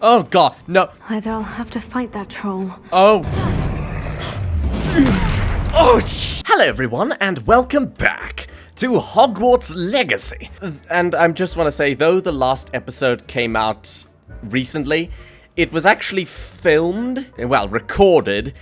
Oh god, no. Either I'll have to fight that troll. Oh. Oh, hello everyone, and welcome back to Hogwarts Legacy. And I just want to say, though the last episode came out recently, it was actually filmed, well, recorded,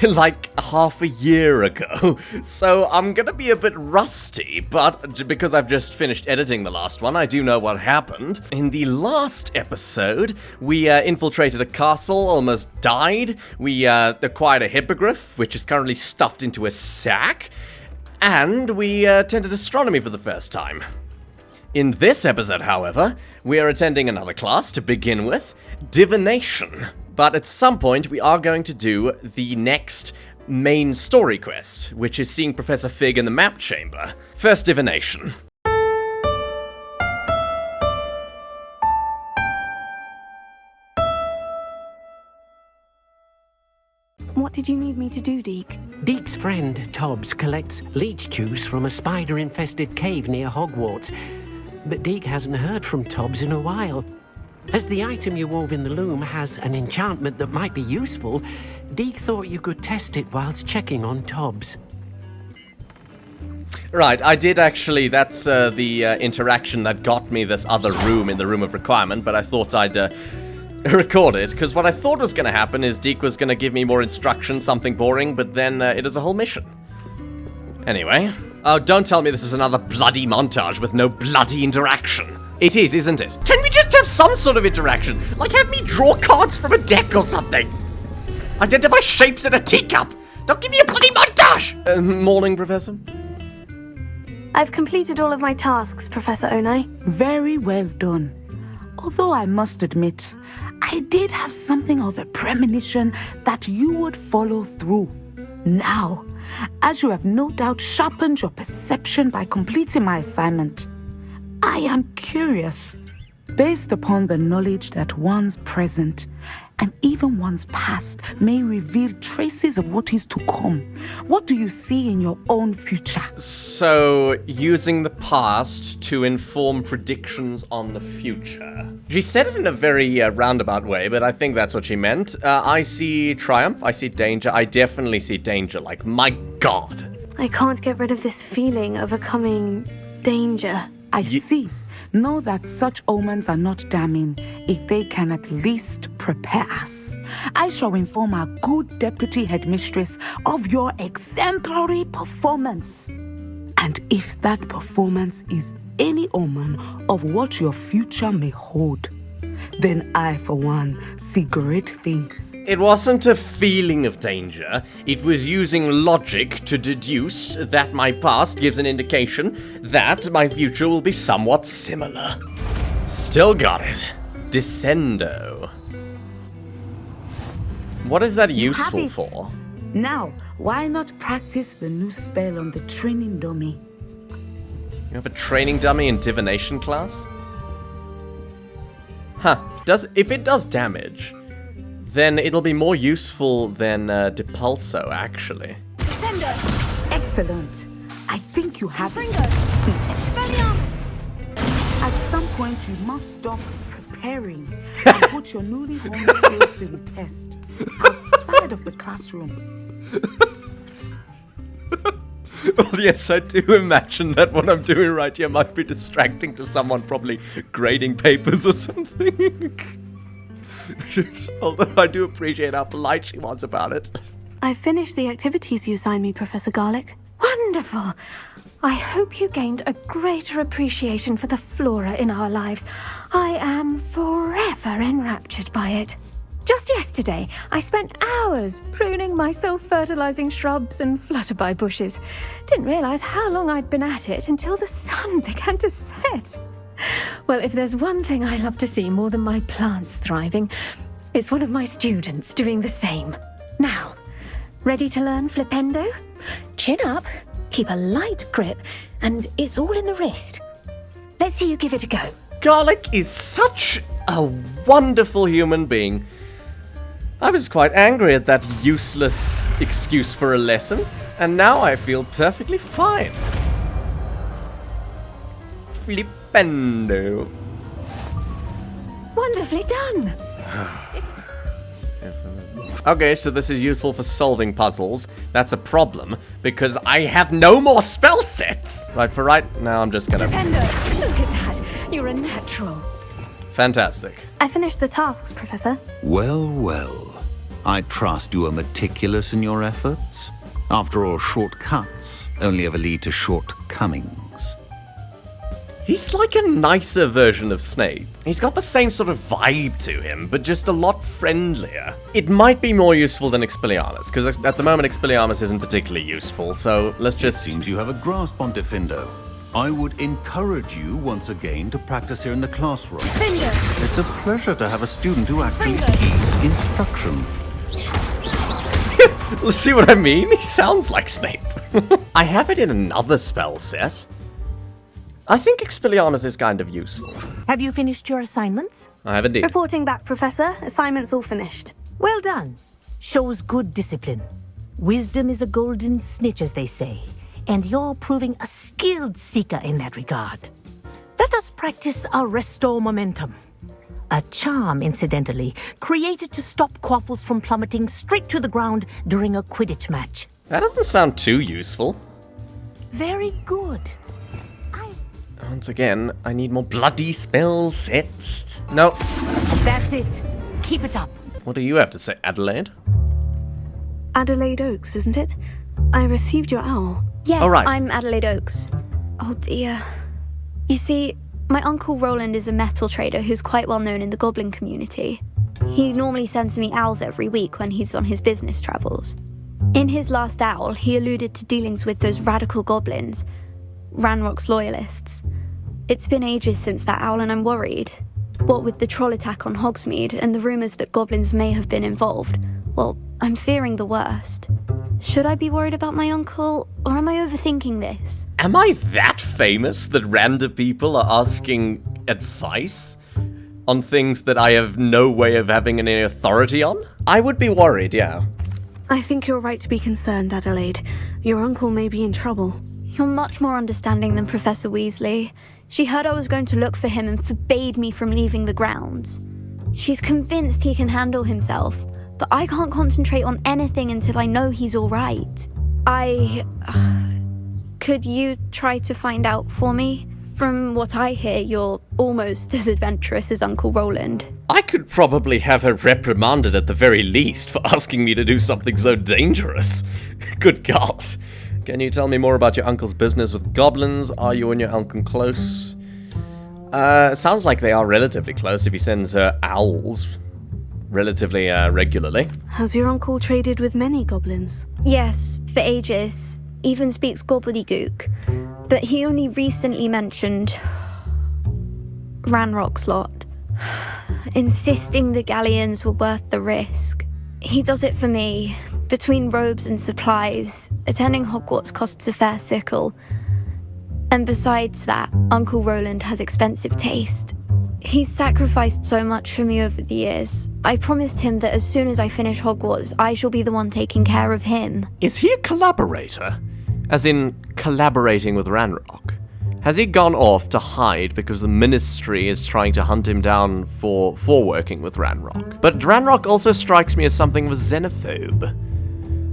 like half a year ago. So I'm gonna be a bit rusty, but because I've just finished editing the last one, I do know what happened. In the last episode, we infiltrated a castle, almost died. We acquired a hippogriff, which is currently stuffed into a sack. And we attended astronomy for the first time. In this episode, however, we are attending another class to begin with, divination. But at some point, we are going to do the next main story quest, which is seeing Professor Fig in the map chamber. First, divination. What did you need me to do, Deke? Deke's friend, Tobbs, collects leech juice from a spider-infested cave near Hogwarts. But Deke hasn't heard from Tobbs in a while. As the item you wove in the loom has an enchantment that might be useful, Deke thought you could test it whilst checking on Tobbs. Right, I did actually, that's the interaction that got me this other room in the Room of Requirement, but I thought I'd record it, because what I thought was going to happen is Deke was going to give me more instructions, something boring, but then it is a whole mission. Anyway. Oh, don't tell me this is another bloody montage with no bloody interaction. It is, isn't it? Can we just have some sort of interaction? Like have me draw cards from a deck or something? Identify shapes in a teacup. Don't give me a bloody montage! Morning, Professor. I've completed all of my tasks, Professor Onai. Very well done. Although I must admit, I did have something of a premonition that you would follow through. Now, as you have no doubt sharpened your perception by completing my assignment, I am curious, based upon the knowledge that one's present and even one's past may reveal traces of what is to come. What do you see in your own future? So, using the past to inform predictions on the future. She said it in a very roundabout way, but I think that's what she meant. I see triumph, I see danger, I definitely see danger, like, my god. I can't get rid of this feeling of a coming danger. I see. Know that such omens are not damning if they can at least prepare us. I shall inform our good deputy headmistress of your exemplary performance. And if that performance is any omen of what your future may hold, then I, for one, see great things. It wasn't a feeling of danger. It was using logic to deduce that my past gives an indication that my future will be somewhat similar. Still got it. Descendo. What is that useful for? Now, why not practice the new spell on the training dummy? You have a training dummy in divination class? Huh. If it does damage, then it'll be more useful than Depulso, actually. Descendo! Excellent. I think you have it. Expelliarmus! At some point, you must stop preparing and put your newly honed skills to the test outside of the classroom. Well, yes, I do imagine that what I'm doing right here might be distracting to someone probably grading papers or something. Although I do appreciate how polite she was about it. I finished the activities you assigned me, Professor Garlick. Wonderful! I hope you gained a greater appreciation for the flora in our lives. I am forever enraptured by it. Just yesterday, I spent hours pruning my self-fertilizing shrubs and flutterby bushes. Didn't realize how long I'd been at it until the sun began to set. Well, if there's one thing I love to see more than my plants thriving, it's one of my students doing the same. Now, ready to learn Flipendo? Chin up, keep a light grip, and it's all in the wrist. Let's see you give it a go. Garlic is such a wonderful human being. I was quite angry at that useless excuse for a lesson, and now I feel perfectly fine. Flipendo. Wonderfully done. Okay, so this is useful for solving puzzles. That's a problem, because I have no more spell sets! Right, for right now I'm just gonna... Pendo, look at that. You're a natural. Fantastic. I finished the tasks, Professor. Well, well. I trust you are meticulous in your efforts. After all, shortcuts only ever lead to shortcomings. He's like a nicer version of Snape. He's got the same sort of vibe to him, but just a lot friendlier. It might be more useful than Expelliarmus, because at the moment Expelliarmus isn't particularly useful, so let's just... Seems you have a grasp on Defendo. I would encourage you once again to practice here in the classroom. Defender! It's a pleasure to have a student who actually heeds instruction. Let's see what I mean? He sounds like Snape. I have it in another spell set. I think Expelliarmus is kind of useful. Have you finished your assignments? I have indeed. Reporting back, Professor. Assignment's all finished. Well done. Shows good discipline. Wisdom is a golden snitch, as they say, and you're proving a skilled seeker in that regard. Let us practice our Restore Momentum. A charm, incidentally, created to stop Quaffles from plummeting straight to the ground during a Quidditch match. That doesn't sound too useful. Very good. Once again, I need more bloody spell sets. No. That's it. Keep it up. What do you have to say, Adelaide? Adelaide Oaks, isn't it? I received your owl. Yes, Oh, right. I'm Adelaide Oaks. Oh dear. You see, my uncle Roland is a metal trader who's quite well known in the goblin community. He normally sends me owls every week when he's on his business travels. In his last owl, he alluded to dealings with those radical goblins, Ranrock's loyalists. It's been ages since that owl and I'm worried. What with the troll attack on Hogsmeade and the rumours that goblins may have been involved, well, I'm fearing the worst. Should I be worried about my uncle, or am I overthinking this? Am I that famous that random people are asking advice on things that I have no way of having any authority on? I would be worried, yeah. I think you're right to be concerned, Adelaide. Your uncle may be in trouble. You're much more understanding than Professor Weasley. She heard I was going to look for him and forbade me from leaving the grounds. She's convinced he can handle himself, but I can't concentrate on anything until I know he's all right. Could you try to find out for me? From what I hear, you're almost as adventurous as Uncle Roland. I could probably have her reprimanded at the very least for asking me to do something so dangerous. Good God. Can you tell me more about your uncle's business with goblins? Are you and your uncle close? Sounds like they are relatively close if he sends her owls relatively regularly. Has your uncle traded with many goblins? Yes, for ages. Even speaks gobbledygook. But he only recently mentioned Ranrock's lot, insisting the galleons were worth the risk. He does it for me. Between robes and supplies, attending Hogwarts costs a fair sickle. And besides that, Uncle Roland has expensive taste. He's sacrificed so much for me over the years. I promised him that as soon as I finish Hogwarts, I shall be the one taking care of him. Is he a collaborator? As in, collaborating with Ranrock? Has he gone off to hide because the Ministry is trying to hunt him down for working with Ranrock? But Ranrock also strikes me as something of a xenophobe.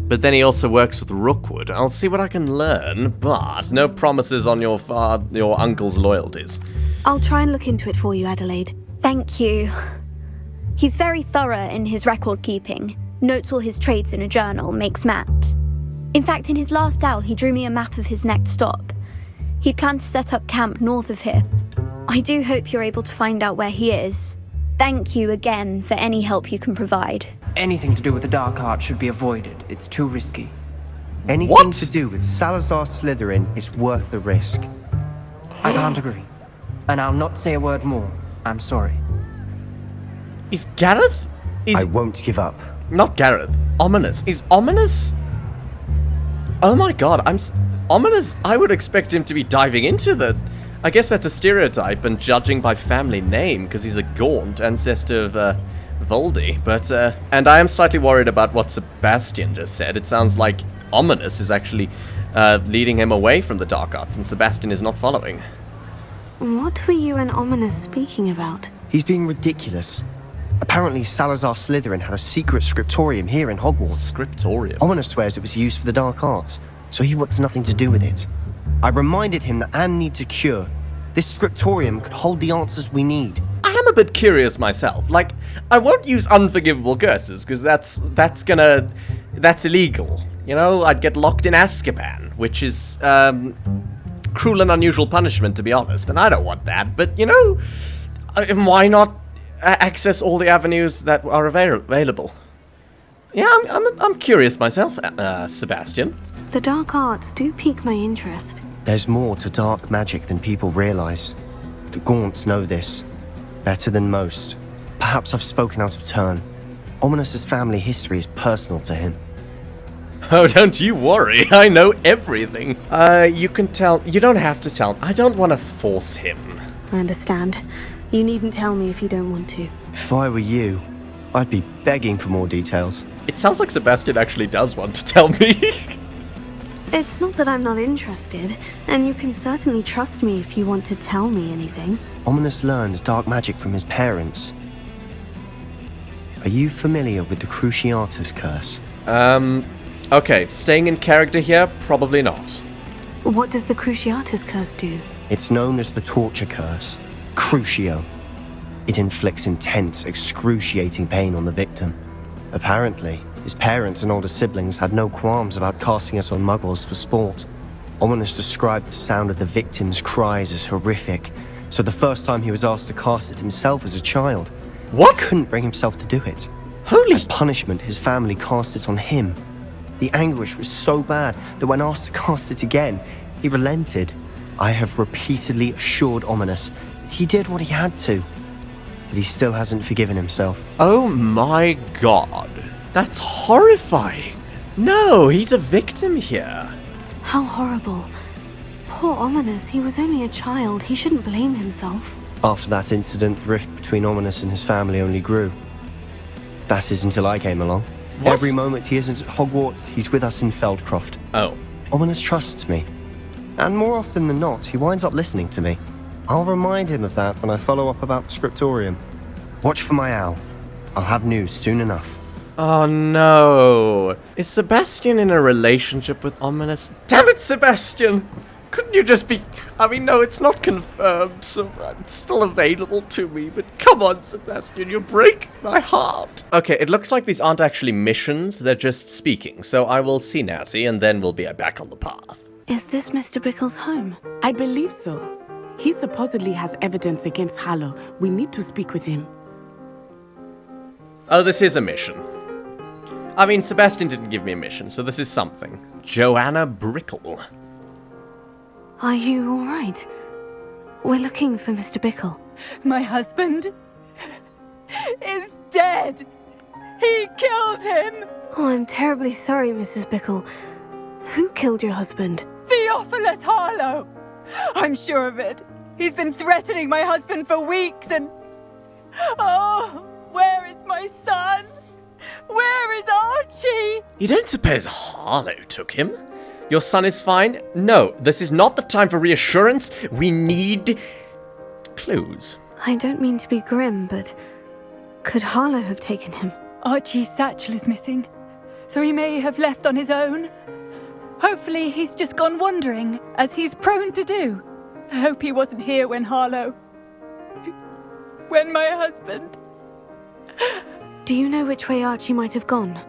But then he also works with Rookwood. I'll see what I can learn, but no promises on your uncle's loyalties. I'll try and look into it for you, Adelaide. Thank you. He's very thorough in his record keeping, notes all his trades in a journal, makes maps. In fact, in his last owl, he drew me a map of his next stop. He'd planned to set up camp north of here. I do hope you're able to find out where he is. Thank you again for any help you can provide. Anything to do with the dark art should be avoided. It's too risky. Anything to do with Salazar Slytherin is worth the risk. I can't agree. And I'll not say a word more. I'm sorry. Is Gareth? I won't give up. Not Gareth. Ominous. Is Ominous? Oh my god, Ominous, I would expect him to be diving into the... I guess that's a stereotype and judging by family name, because he's a Gaunt, ancestor of, Voldy. But, and I am slightly worried about what Sebastian just said. It sounds like Ominous is actually, leading him away from the dark arts, and Sebastian is not following. What were you and Ominous speaking about? He's being ridiculous. Apparently, Salazar Slytherin had a secret scriptorium here in Hogwarts. Scriptorium? Ominous swears it was used for the dark arts, so he wants nothing to do with it. I reminded him that Anne needs a cure. This scriptorium could hold the answers we need. I am a bit curious myself. Like, I won't use unforgivable curses, because that's illegal. You know, I'd get locked in Azkaban, which is, cruel and unusual punishment, to be honest, and I don't want that, but, you know, why not access all the avenues that are available? Yeah, I'm curious myself, Sebastian. The dark arts do pique my interest. There's more to dark magic than people realize. The Gaunts know this better than most. Perhaps I've spoken out of turn. Ominous's family history is personal to him. Oh, don't you worry. I know everything. You can tell. You don't have to tell. I don't want to force him. I understand. You needn't tell me if you don't want to. If I were you, I'd be begging for more details. It sounds like Sebastian actually does want to tell me. It's not that I'm not interested, and you can certainly trust me if you want to tell me anything. Ominous learned dark magic from his parents. Are you familiar with the Cruciatus curse? Okay, staying in character here, probably not. What does the Cruciatus curse do? It's known as the torture curse, Crucio. It inflicts intense, excruciating pain on the victim. Apparently, his parents and older siblings had no qualms about casting it on muggles for sport. Ominous described the sound of the victim's cries as horrific, so the first time he was asked to cast it himself as a child, what? He couldn't bring himself to do it. Holy... As punishment, his family cast it on him. The anguish was so bad that when asked to cast it again, he relented. I have repeatedly assured Ominous that he did what he had to, but he still hasn't forgiven himself. Oh my god. That's horrifying. No, he's a victim here. How horrible. Poor Ominous, he was only a child. He shouldn't blame himself. After that incident, the rift between Ominous and his family only grew. That is until I came along. What? Every moment he isn't at Hogwarts, he's with us in Feldcroft. Oh. Ominous trusts me. And more often than not, he winds up listening to me. I'll remind him of that when I follow up about the Scriptorium. Watch for my owl. I'll have news soon enough. Oh no. Is Sebastian in a relationship with Ominous? Damn it, Sebastian! Couldn't you just be... I mean, no, it's not confirmed, so it's still available to me, but come on, Sebastian, you break my heart. Okay, it looks like these aren't actually missions, they're just speaking, so I will see Natty, and then we'll be back on the path. Is this Mr. Bickle's home? I believe so. He supposedly has evidence against Harlow. We need to speak with him. Oh, this is a mission. I mean, Sebastian didn't give me a mission, so this is something. Joanna Brickle. Are you all right? We're looking for Mr. Bickle. My husband is dead. He killed him. Oh, I'm terribly sorry, Mrs. Bickle. Who killed your husband? Theophilus Harlow. I'm sure of it. He's been threatening my husband for weeks and... Oh, where is my son? Where is Archie? You don't suppose Harlow took him? Your son is fine? No, this is not the time for reassurance. We need clues. I don't mean to be grim, but could Harlow have taken him? Archie's satchel is missing, so he may have left on his own. Hopefully he's just gone wandering, as he's prone to do. I hope he wasn't here when my husband... Do you know which way Archie might have gone?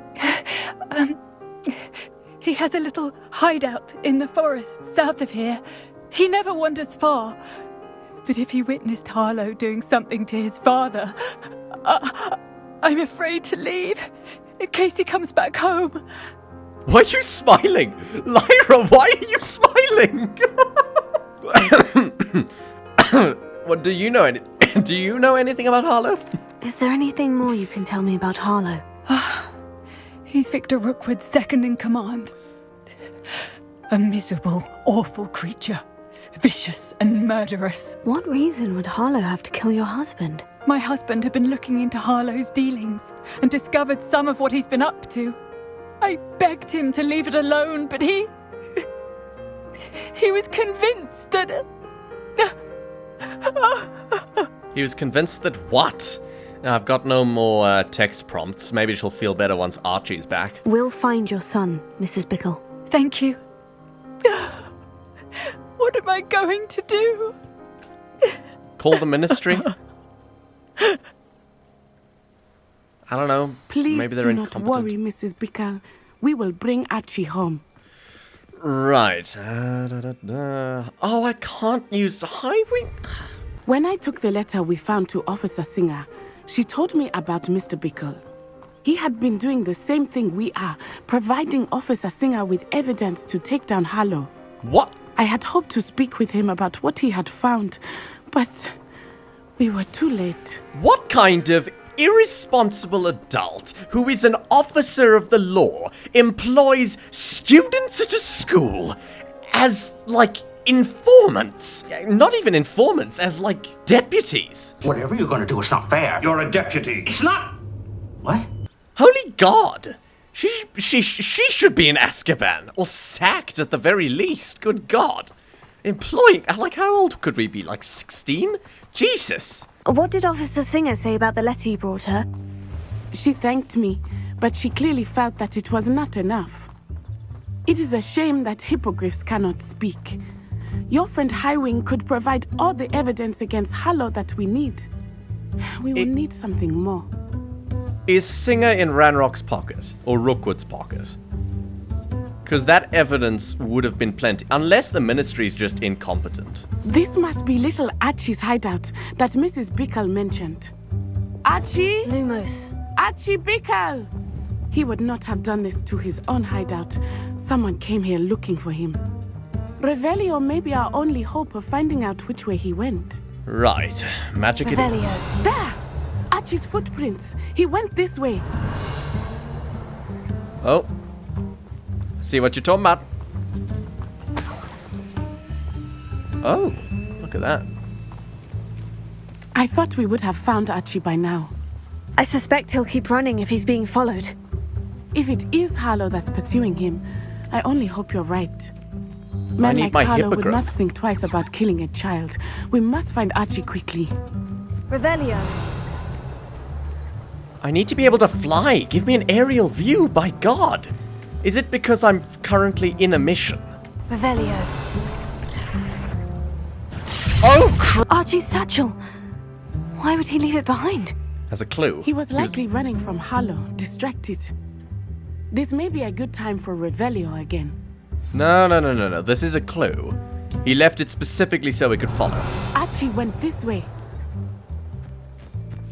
He has a little hideout in the forest south of here. He never wanders far. But if he witnessed Harlow doing something to his father, I'm afraid to leave, in case he comes back home. Why are you smiling? Lyra, why are you smiling? What, do you know anything about Harlow? Is there anything more you can tell me about Harlow? He's Victor Rookwood's second in command. A miserable, awful creature. Vicious and murderous. What reason would Harlow have to kill your husband? My husband had been looking into Harlow's dealings and discovered some of what he's been up to. I begged him to leave it alone, but he was convinced that... He was convinced that what? I've got no more text prompts. Maybe she'll feel better once Archie's back. We'll find your son, Mrs. Bickle. Thank you. What am I going to do? Call the ministry? I don't know. Please Maybe they're do not incompetent. worry, Mrs. Bickle. We will bring Archie home. Right. Oh, I can't use the highway. When I took the letter we found to Officer Singer, she told me about Mr. Bickle. He had been doing the same thing we are, providing Officer Singer with evidence to take down Harlow. What? I had hoped to speak with him about what he had found, but we were too late. What kind of irresponsible adult who is an officer of the law employs students at a school as, like, informants? Not even informants, as, like, deputies. Whatever you're going to do, it's not fair. You're a deputy. It's not... What? Holy God! She should be in Azkaban, or sacked at the very least. Good God. Employing... Like, how old could we be? Like, 16? Jesus. What did Officer Singer say about the letter you brought her? She thanked me, but she clearly felt that it was not enough. It is a shame that hippogriffs cannot speak. Your friend Highwing could provide all the evidence against Harlow that we need. We will need something more. Is Singer in Ranrock's pocket? Or Rookwood's pocket? Because that evidence would have been plenty. Unless the ministry's just incompetent. This must be little Archie's hideout that Mrs. Bickle mentioned. Archie? Lumos. Archie Bickle! He would not have done this to his own hideout. Someone came here looking for him. Revelio may be our only hope of finding out which way he went. Right. Magic it is. Revelio. There! Archie's footprints. He went this way. Oh. See what you're talking about. Oh, look at that. I thought we would have found Archie by now. I suspect he'll keep running if he's being followed. If it is Harlow that's pursuing him, I only hope you're right. I Men need like my Harlow would hippogriff. not think twice about killing a child. We must find Archie quickly. Revelio. I need to be able to fly. Give me an aerial view, by God. Is it because I'm currently in a mission? Revelio. Oh, crap! Archie's satchel. Why would he leave it behind? As a clue. He was likely running from Harlow, distracted. This may be a good time for Revelio again. No. This is a clue. He left it specifically so we could follow. Archie went this way.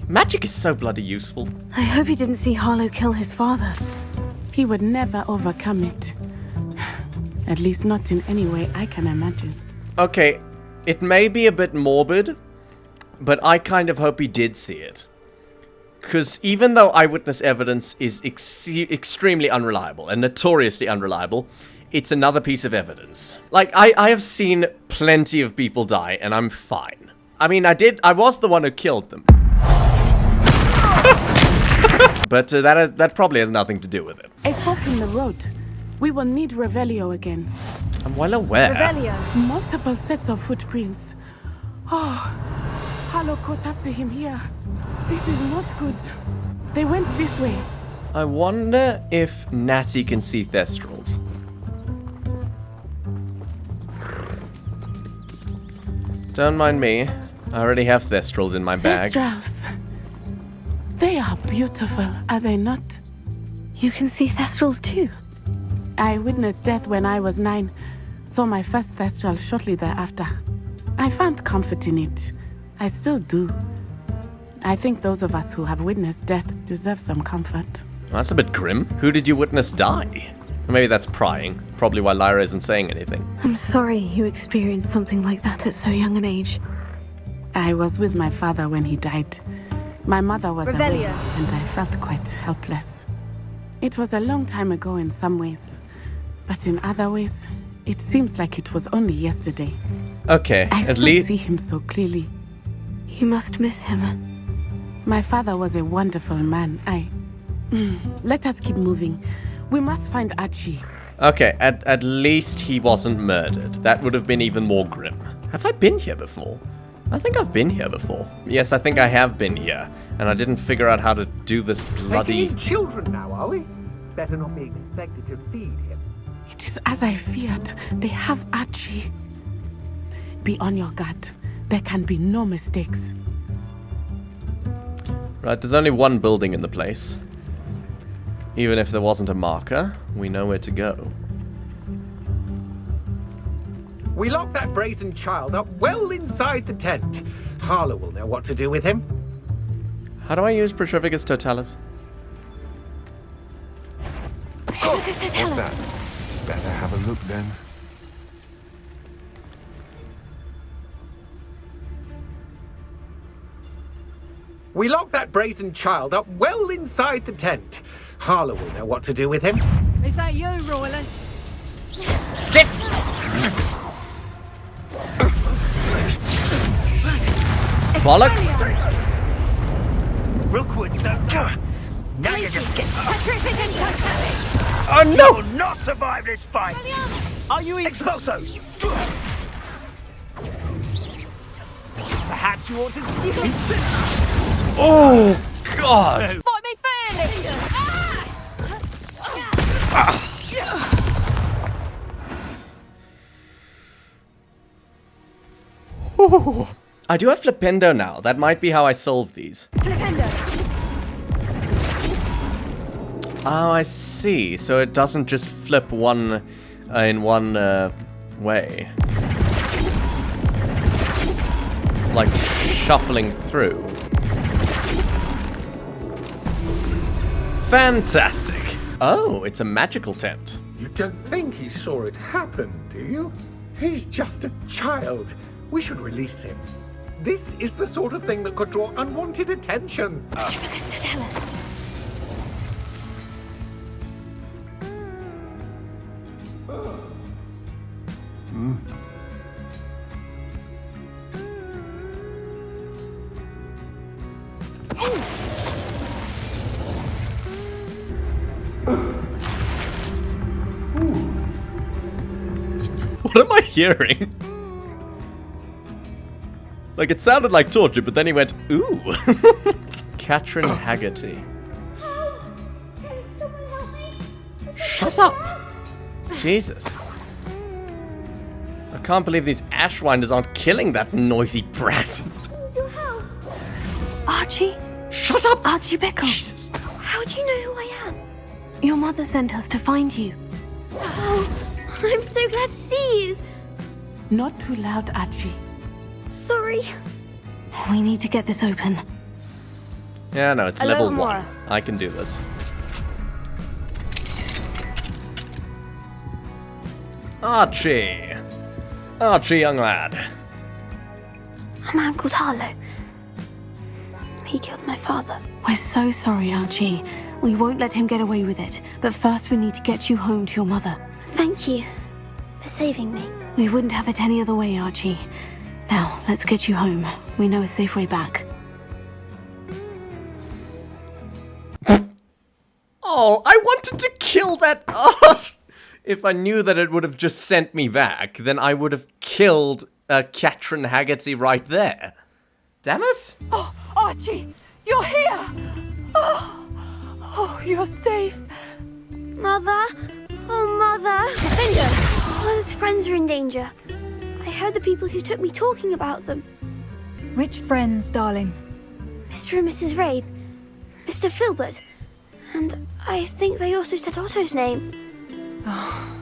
Magic is so bloody useful. I hope he didn't see Harlow kill his father. He would never overcome it. At least not in any way I can imagine. Okay, it may be a bit morbid, but I kind of hope he did see it. Because even though eyewitness evidence is extremely unreliable and notoriously unreliable, it's another piece of evidence. Like, I have seen plenty of people die, and I'm fine. I mean, I was the one who killed them. But that probably has nothing to do with it. A fork in the road. We will need Revelio again. I'm well aware. Revelio. Multiple sets of footprints. Oh, Harlow caught up to him here. This is not good. They went this way. I wonder if Natty can see Thestrals. Don't mind me. I already have Thestrals in my bag. Thestrals. They are beautiful, are they not? You can see Thestrals too. I witnessed death when I was 9. Saw my first Thestral shortly thereafter. I found comfort in it. I still do. I think those of us who have witnessed death deserve some comfort. That's a bit grim. Who did you witness die? Maybe that's prying. Probably why Lyra isn't saying anything. I'm sorry you experienced something like that at so young an age. I was with my father when he died. My mother was away, and I felt quite helpless. It was a long time ago in some ways, but in other ways, it seems like it was only yesterday. Okay, I at still least see him so clearly. You must miss him. My father was a wonderful man. Let us keep moving. We must find Archie. Okay, at least he wasn't murdered. That would have been even more grim. Have I been here before? I think I've been here before. Yes, I think I have been here. And I didn't figure out how to do this bloody... Making children now, are we? Better not be expected to feed him. It is as I feared. They have Archie. Be on your guard. There can be no mistakes. Right, there's only one building in the place. Even if there wasn't a marker, we know where to go. We locked that brazen child up well inside the tent. Harlow will know what to do with him. How do I use Petrificus Totalis? Petrificus Totalis. Better have a look then. We locked that brazen child up well inside the tent. Harlow will know what to do with him. Is that you, Roland? Bollocks! Rookwoods don't go. Now you're just getting... Oh no! You will not survive this fight! Are you Expulso? Perhaps you ought to... Oh, God! Fight me fairly! Ooh. I do have Flipendo now. That might be how I solve these. Flipendo. Oh, I see. So it doesn't just flip one in one way. It's like shuffling through. Fantastic. Oh, it's a magical tent. You don't think he saw it happen, do you? He's just a child. We should release him. This is the sort of thing that could draw unwanted attention. Petrificus Totalis. What am I hearing? Like, it sounded like torture, but then he went, ooh. Katrin Haggerty. Shut up. Jesus. I can't believe these Ashwinders aren't killing that noisy brat. Archie? Shut up! Archie Bickle. Jesus. How do you know who I am? Your mother sent us to find you. Oh, I'm so glad to see you. Not too loud, Archie. Sorry. We need to get this open. Yeah, no, it's Hello, level Mora. 1. I can do this. Archie. Archie, young lad. A man called Harlow. He killed my father. We're so sorry, Archie. We won't let him get away with it. But first we need to get you home to your mother. Thank you for saving me. We wouldn't have it any other way, Archie. Now, let's get you home. We know a safe way back. Oh, I wanted to kill that. Oh, if I knew that it would have just sent me back, then I would have killed Katrin Haggerty right there. Damn it. Oh, Archie, you're here. Oh, you're safe. Mother? Oh, Mother. Defender! Mother's friends are in danger. I heard the people who took me talking about them. Which friends, darling? Mr. and Mrs. Rabe, Mr. Filbert, and I think they also said Otto's name. Oh,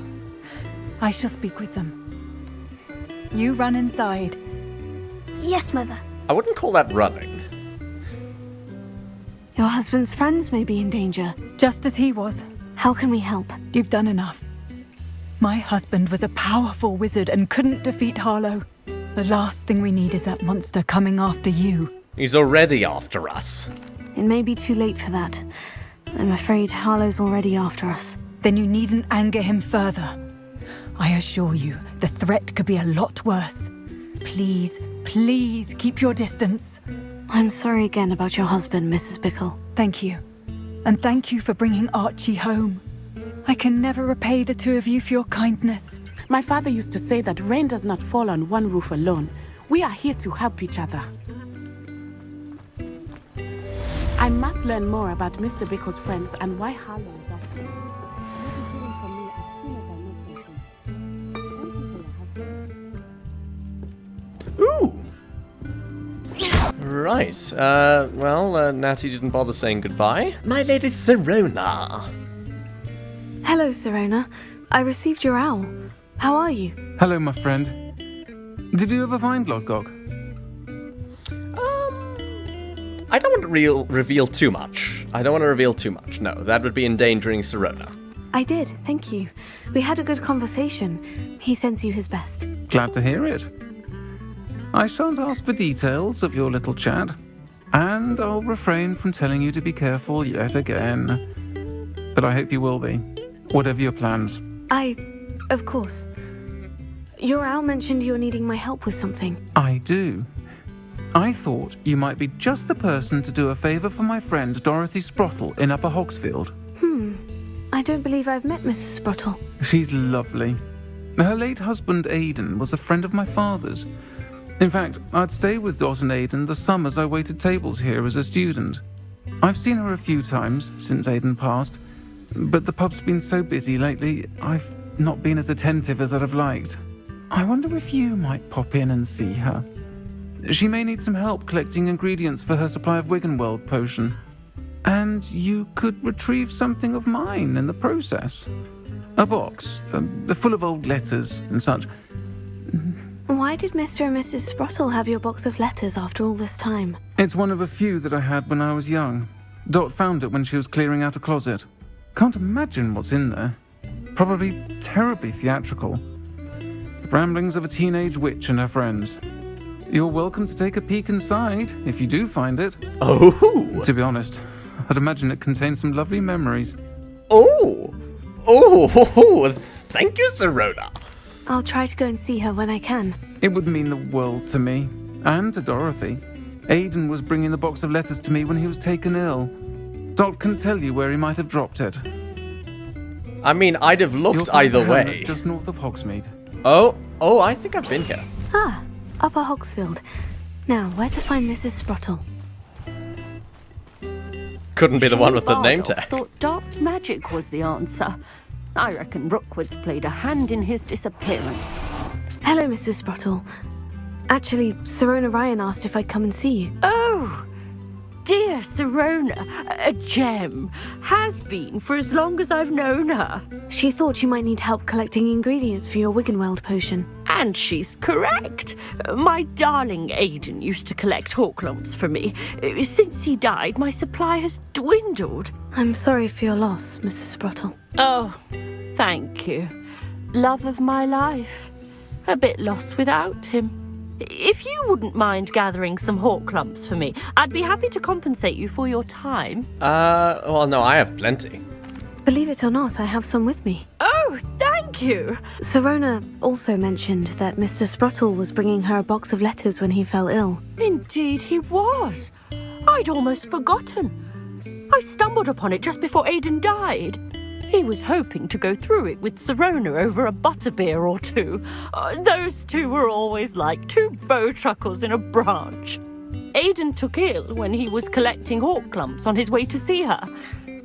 I shall speak with them. You run inside. Yes, Mother. I wouldn't call that running. Your husband's friends may be in danger. Just as he was. How can we help? You've done enough. My husband was a powerful wizard and couldn't defeat Harlow. The last thing we need is that monster coming after you. He's already after us. It may be too late for that. I'm afraid Harlow's already after us. Then you needn't anger him further. I assure you, the threat could be a lot worse. Please, please keep your distance. I'm sorry again about your husband, Mrs. Bickle. Thank you. And thank you for bringing Archie home. I can never repay the two of you for your kindness. My father used to say that rain does not fall on one roof alone. We are here to help each other. I must learn more about Mr. Bickle's friends and why Harlow is active. Ooh! Right, Natty didn't bother saying goodbye. My lady Sirona. Hello, Sirona. I received your owl. How are you? Hello, my friend. Did you ever find Lodgok? I don't want to reveal too much. No, that would be endangering Sirona. I did, thank you. We had a good conversation. He sends you his best. Glad to hear it. I shan't ask for details of your little chat, and I'll refrain from telling you to be careful yet again. But I hope you will be, whatever your plans. Of course. Your owl mentioned you were needing my help with something. I do. I thought you might be just the person to do a favour for my friend Dorothy Sprottle in Upper Hogsfield. I don't believe I've met Mrs. Sprottle. She's lovely. Her late husband Aidan was a friend of my father's. In fact, I'd stay with Dot and Aidan the summers I waited tables here as a student. I've seen her a few times since Aidan passed, but the pub's been so busy lately, I've not been as attentive as I'd have liked. I wonder if you might pop in and see her. She may need some help collecting ingredients for her supply of Wiggenweld potion. And you could retrieve something of mine in the process. A box, full of old letters and such. Why did Mr. and Mrs. Sprottle have your box of letters after all this time? It's one of a few that I had when I was young. Dot found it when she was clearing out a closet. Can't imagine what's in there. Probably terribly theatrical. The ramblings of a teenage witch and her friends. You're welcome to take a peek inside, if you do find it. Oh! To be honest, I'd imagine it contains some lovely memories. Oh, thank you, Sirona. I'll try to go and see her when I can. It would mean the world to me, and to Dorothy. Aidan was bringing the box of letters to me when he was taken ill. Dot can tell you where he might have dropped it. I mean, I'd have looked either way. Just north of Hogsmeade. Oh, I think I've been here. Ah, Upper Hogsfield. Now, where to find Mrs. Sprottle? Couldn't be the one with the name tag. Thought dark magic was the answer. I reckon Rookwood's played a hand in his disappearance. Hello, Mrs. Sprottle. Actually, Sirona Ryan asked if I'd come and see you. Oh, dear Sirona, a gem. Has been for as long as I've known her. She thought you might need help collecting ingredients for your Wiggenweld potion. And she's correct. My darling Aidan used to collect hawk lumps for me. Since he died, my supply has dwindled. I'm sorry for your loss, Mrs. Sprottle. Oh, thank you. Love of my life. A bit lost without him. If you wouldn't mind gathering some hawk lumps for me, I'd be happy to compensate you for your time. Well, no, I have plenty. Believe it or not, I have some with me. Oh, thank you. Sirona also mentioned that Mr. Sprottle was bringing her a box of letters when he fell ill. Indeed he was. I'd almost forgotten. I stumbled upon it just before Aidan died. He was hoping to go through it with Sirona over a butterbeer or two. Those two were always like two bowtruckles in a branch. Aidan took ill when he was collecting hawk lumps on his way to see her.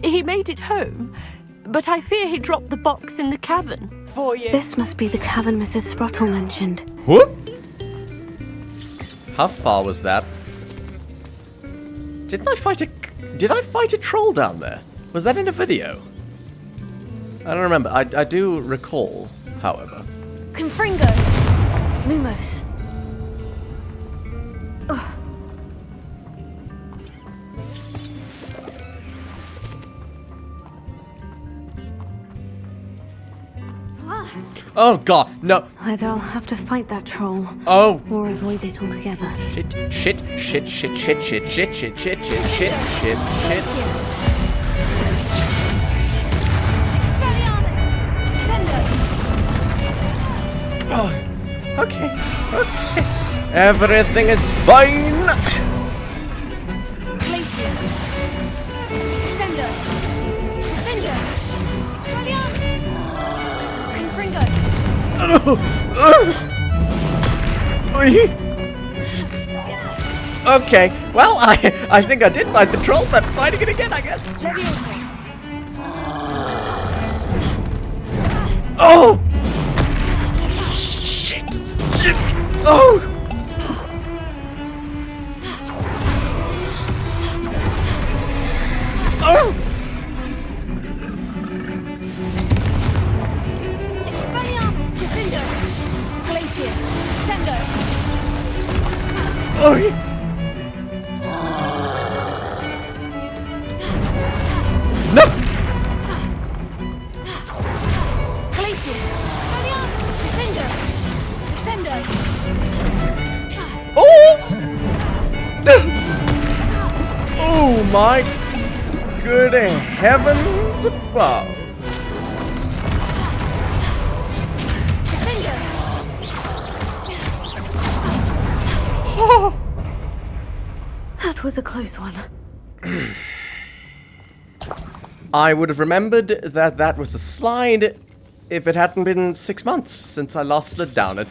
He made it home, but I fear he dropped the box in the cavern. This must be the cavern Mrs. Sprottle mentioned. Whoop! How far was that? Did I fight a troll down there? Was that in a video? I don't remember. I do recall, however. Confringo! Lumos. Ugh. Oh god, no. Either I'll have to fight that troll. Oh. Or avoid it altogether. Shit. Oh, okay. Everything is fine. Glacius. Descender. Defender. Confringo. Okay, well, I think I did fight the troll, but fighting it again, I guess. Oh! Shit! Shit! Oh! Oh! Oh! No! Oh! Oh my good heavens above. Oh. That was a close one. I would have remembered that that was a slide if it hadn't been 6 months since I last slid down it.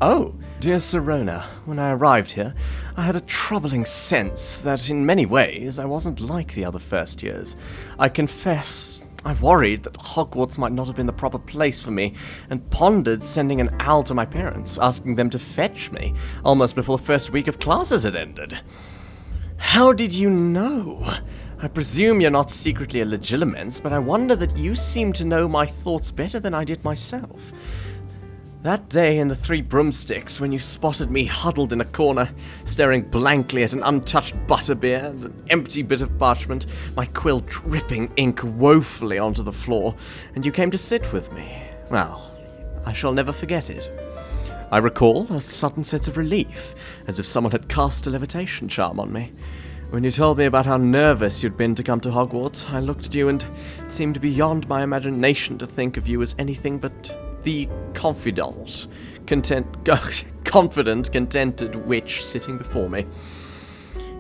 Oh, dear Sirona, when I arrived here, I had a troubling sense that in many ways I wasn't like the other first years. I confess, I worried that Hogwarts might not have been the proper place for me, and pondered sending an owl to my parents, asking them to fetch me, almost before the first week of classes had ended. How did you know? I presume you're not secretly a legilimens, but I wonder that you seem to know my thoughts better than I did myself. That day in the Three Broomsticks, when you spotted me huddled in a corner, staring blankly at an untouched butterbeer and an empty bit of parchment, my quill dripping ink woefully onto the floor, and you came to sit with me, well, I shall never forget it. I recall a sudden sense of relief, as if someone had cast a levitation charm on me. When you told me about how nervous you'd been to come to Hogwarts, I looked at you and it seemed beyond my imagination to think of you as anything but the confident, contented witch sitting before me.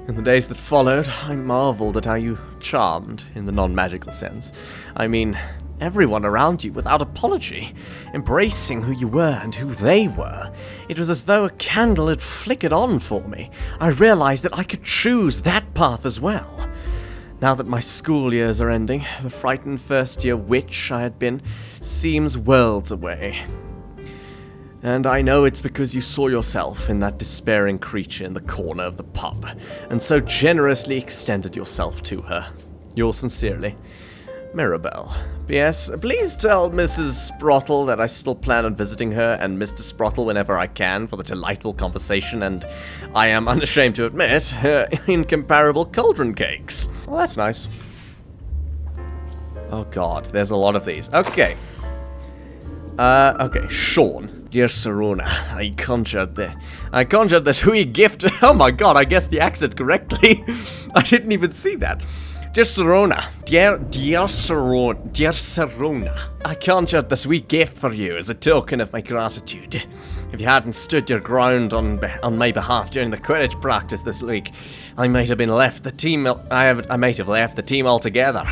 In the days that followed, I marveled at how you charmed, in the non-magical sense. I mean, everyone around you without apology, embracing who you were and who they were. It was as though a candle had flickered on for me. I realized that I could choose that path as well. Now that my school years are ending, the frightened first-year witch I had been seems worlds away. And I know it's because you saw yourself in that despairing creature in the corner of the pub, and so generously extended yourself to her. Yours sincerely, Mirabelle. P.S. Please tell Mrs. Sprottle that I still plan on visiting her and Mr. Sprottle whenever I can for the delightful conversation and, I am unashamed to admit, her incomparable cauldron cakes. Well, that's nice. Oh god, there's a lot of these. Okay. Okay, Sean. Dear Sirona, I conjured this wee gift. Oh my god, I guessed the accent correctly. I didn't even see that. Dear Sirona, dear Sirona, I conjured this wee gift for you as a token of my gratitude. If you hadn't stood your ground on my behalf during the Quidditch practice this week, I might have left the team altogether.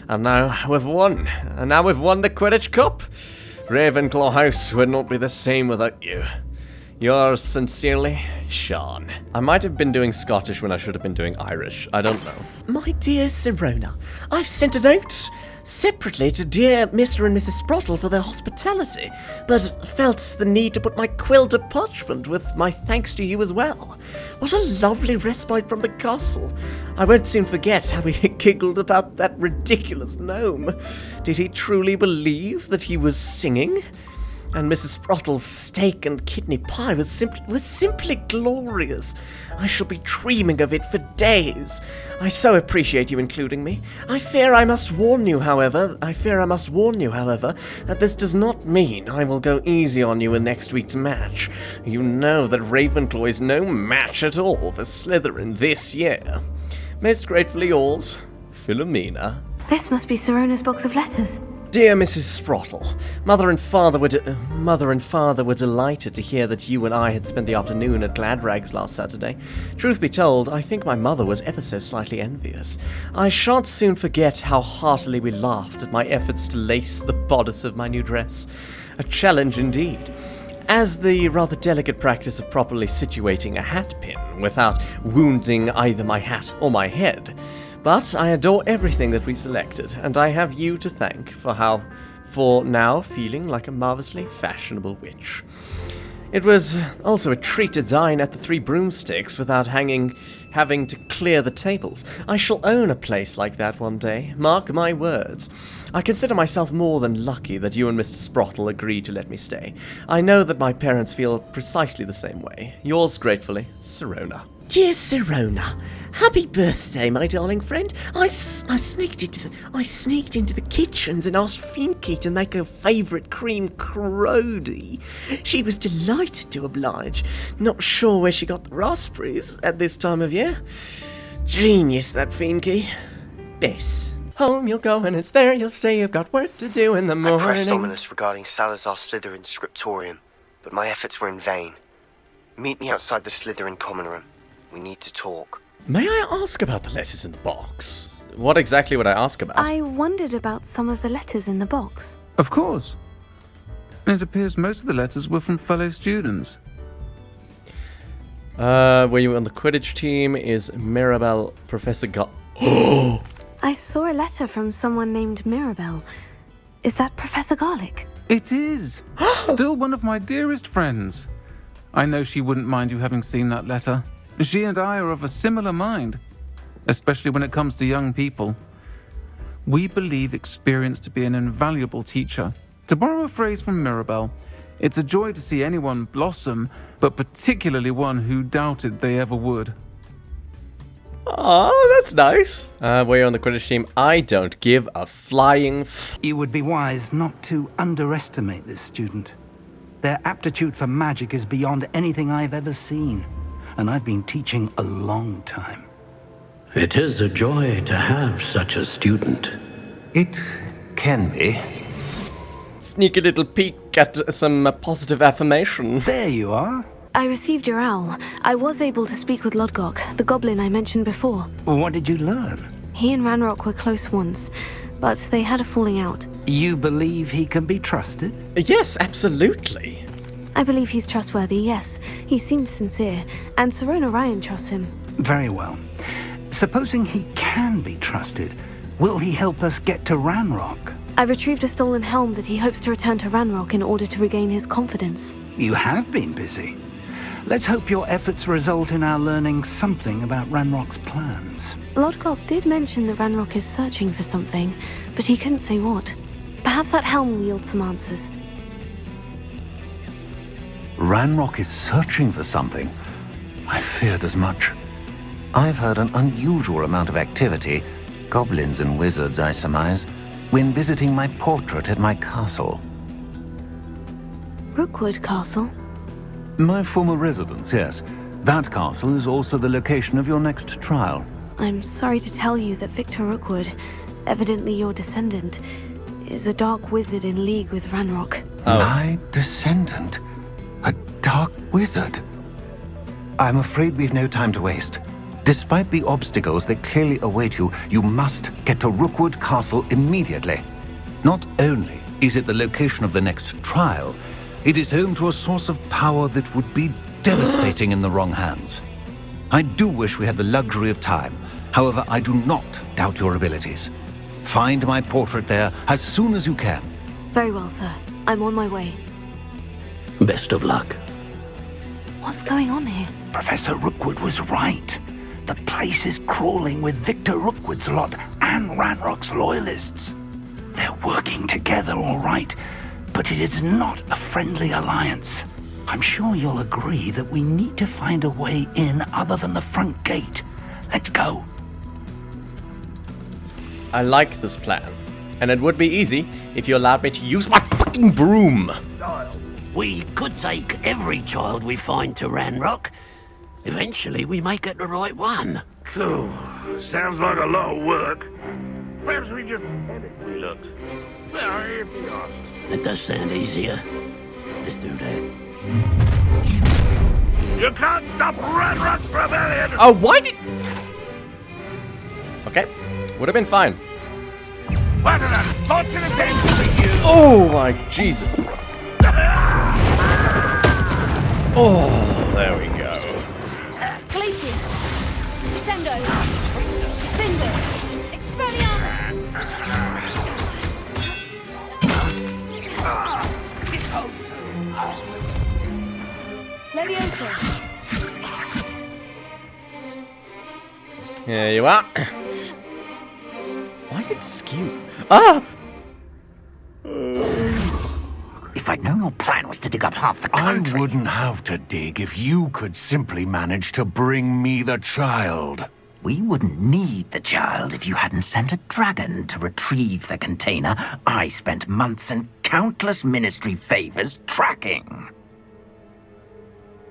And now we've won. And now we've won the Quidditch Cup. Ravenclaw House would not be the same without you. Yours sincerely, Sean. I might have been doing Scottish when I should have been doing Irish. I don't know. My dear Sirona, I've sent a note separately to dear Mr. and Mrs. Sprottle for their hospitality, but felt the need to put my quill to parchment with my thanks to you as well. What a lovely respite from the castle. I won't soon forget how we giggled about that ridiculous gnome. Did he truly believe that he was singing? And Mrs. Sprottle's steak and kidney pie was simply glorious. I shall be dreaming of it for days. I so appreciate you including me. I fear I must warn you, however, that this does not mean I will go easy on you in next week's match. You know that Ravenclaw is no match at all for Slytherin this year. Most gratefully yours, Philomena. This must be Sirona's box of letters. Dear Mrs. Sprottle, Mother and Father were delighted to hear that you and I had spent the afternoon at Gladrags last Saturday. Truth be told, I think my mother was ever so slightly envious. I shan't soon forget how heartily we laughed at my efforts to lace the bodice of my new dress. A challenge indeed. As the rather delicate practice of properly situating a hat pin without wounding either my hat or my head. But I adore everything that we selected, and I have you to thank for now feeling like a marvelously fashionable witch. It was also a treat to dine at the Three Broomsticks without having to clear the tables. I shall own a place like that one day, mark my words. I consider myself more than lucky that you and Mr. Sprottle agreed to let me stay. I know that my parents feel precisely the same way. Yours gratefully, Sirona. Dear Sirona, happy birthday, my darling friend. I sneaked into the kitchens and asked Finky to make her favourite cream crody. She was delighted to oblige. Not sure where she got the raspberries at this time of year. Genius, that Finky. Bess. Home you'll go and it's there you'll stay. You've got work to do in the morning. I pressed Ominous regarding Salazar Slytherin's scriptorium, but my efforts were in vain. Meet me outside the Slytherin common room. We need to talk. May I ask about the letters in the box? What exactly would I ask about? I wondered about some of the letters in the box. Of course. It appears most of the letters were from fellow students. Were you on the Quidditch team? Is Mirabelle Professor I saw a letter from someone named Mirabelle. Is that Professor Garlick? It is! Still one of my dearest friends. I know she wouldn't mind you having seen that letter. She and I are of a similar mind, especially when it comes to young people. We believe experience to be an invaluable teacher. To borrow a phrase from Mirabelle, it's a joy to see anyone blossom, but particularly one who doubted they ever would. Oh, that's nice. Were you on the Quidditch team? I don't give a flying You would be wise not to underestimate this student. Their aptitude for magic is beyond anything I've ever seen, and I've been teaching a long time. It is a joy to have such a student. It can be. Sneaky little peek at some positive affirmation. There you are. I received your owl. I was able to speak with Lodgok, the goblin I mentioned before. What did you learn? He and Ranrock were close once, but they had a falling out. You believe he can be trusted? Yes, absolutely. I believe he's trustworthy, yes. He seems sincere, and Sirona Ryan trusts him. Very well. Supposing he can be trusted, will he help us get to Ranrock? I retrieved a stolen helm that he hopes to return to Ranrock in order to regain his confidence. You have been busy. Let's hope your efforts result in our learning something about Ranrock's plans. Lodgok did mention that Ranrock is searching for something, but he couldn't say what. Perhaps that helm will yield some answers. Ranrock is searching for something. I feared as much. I've heard an unusual amount of activity, goblins and wizards, I surmise, when visiting my portrait at my castle. Rookwood Castle? My former residence, yes. That castle is also the location of your next trial. I'm sorry to tell you that Victor Rookwood, evidently your descendant, is a dark wizard in league with Ranrock. My descendant? A dark wizard? I'm afraid we've no time to waste. Despite the obstacles that clearly await you, you must get to Rookwood Castle immediately. Not only is it the location of the next trial, it is home to a source of power that would be devastating in the wrong hands. I do wish we had the luxury of time. However, I do not doubt your abilities. Find my portrait there as soon as you can. Very well, sir. I'm on my way. Best of luck. What's going on here? Professor Rookwood was right. The place is crawling with Victor Rookwood's lot and Ranrock's loyalists. They're working together, all right, but it is not a friendly alliance. I'm sure you'll agree that we need to find a way in other than the front gate. Let's go. I like this plan. And it would be easy if you allowed me to use my fucking broom. We could take every child we find to Ranrock. Eventually we may get the right one. Cool. Sounds like a lot of work. Perhaps we just we looked. Well, if he asks. It does sound easier. Let's do that. You can't stop Ranrock's rebellion! Oh, why did... Okay. Would have been fine. What an unfortunate day for you! Oh my Jesus. Oh, there we go. Glacius! Descendo! Defendo! Expelliarmus! Levioso! Here you are. Why is it skew? Ah! If I'd known your plan was to dig up half the country... I wouldn't have to dig if you could simply manage to bring me the child. We wouldn't need the child if you hadn't sent a dragon to retrieve the container I spent months and countless ministry favors tracking.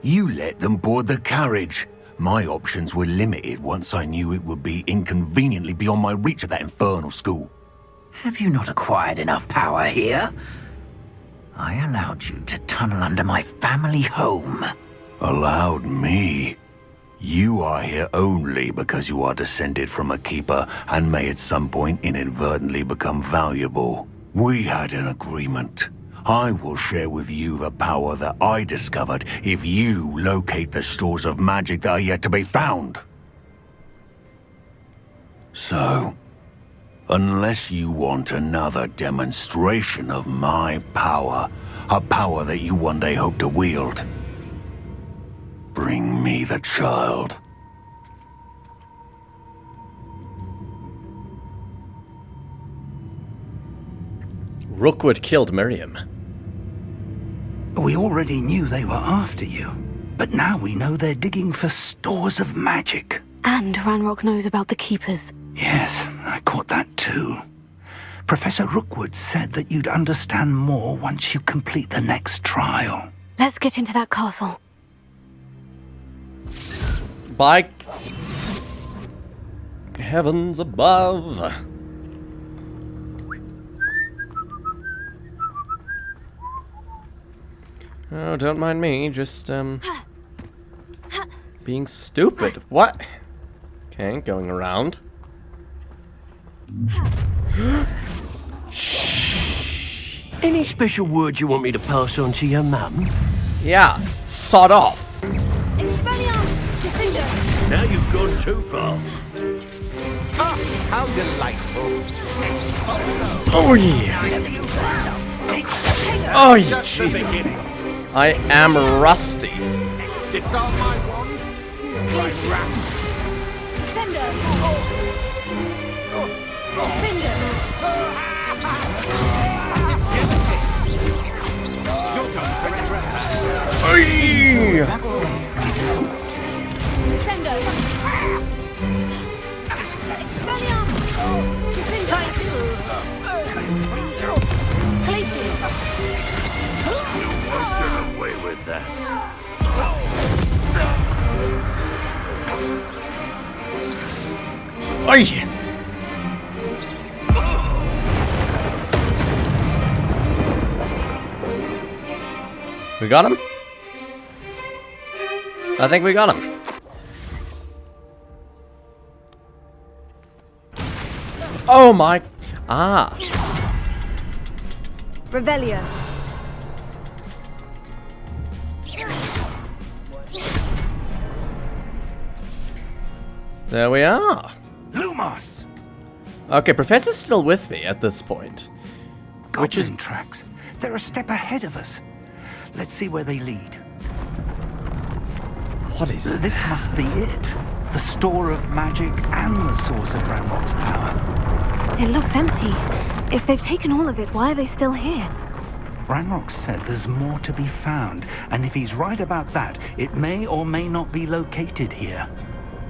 You let them board the carriage. My options were limited once I knew it would be inconveniently beyond my reach at that infernal school. Have you not acquired enough power here? I allowed you to tunnel under my family home. Allowed me? You are here only because you are descended from a keeper and may at some point inadvertently become valuable. We had an agreement. I will share with you the power that I discovered if you locate the stores of magic that are yet to be found. So, unless you want another demonstration of my power, a power that you one day hope to wield, bring me the child. Rookwood killed Miriam. We already knew they were after you, but now we know they're digging for stores of magic. And Ranrock knows about the Keepers. Yes, I caught that too. Professor Rookwood said that you'd understand more once you complete the next trial. Let's get into that castle. By heavens above. Oh, don't mind me, just, being stupid. What? Okay, going around. Any special words you want me to pass on to your mum? Yeah, sod off. Now you've gone too far. Ah, how delightful. Oh yeah. Oh yeah, Jesus. I am rusty. Disarm my wand. Right rat. Sender. Finger. You're done for the rest. Sender. Places. You won't get away with that. Oi! We got him? I think we got him. Oh my... Ah. Rebellion. There we are. Lumos! Okay, Professor's still with me at this point. Goblin tracks. They're a step ahead of us. Let's see where they lead. What is This must be it. The store of magic and the source of Ranrock's power. It looks empty. If they've taken all of it, why are they still here? Ranrock said there's more to be found, and if he's right about that, it may or may not be located here.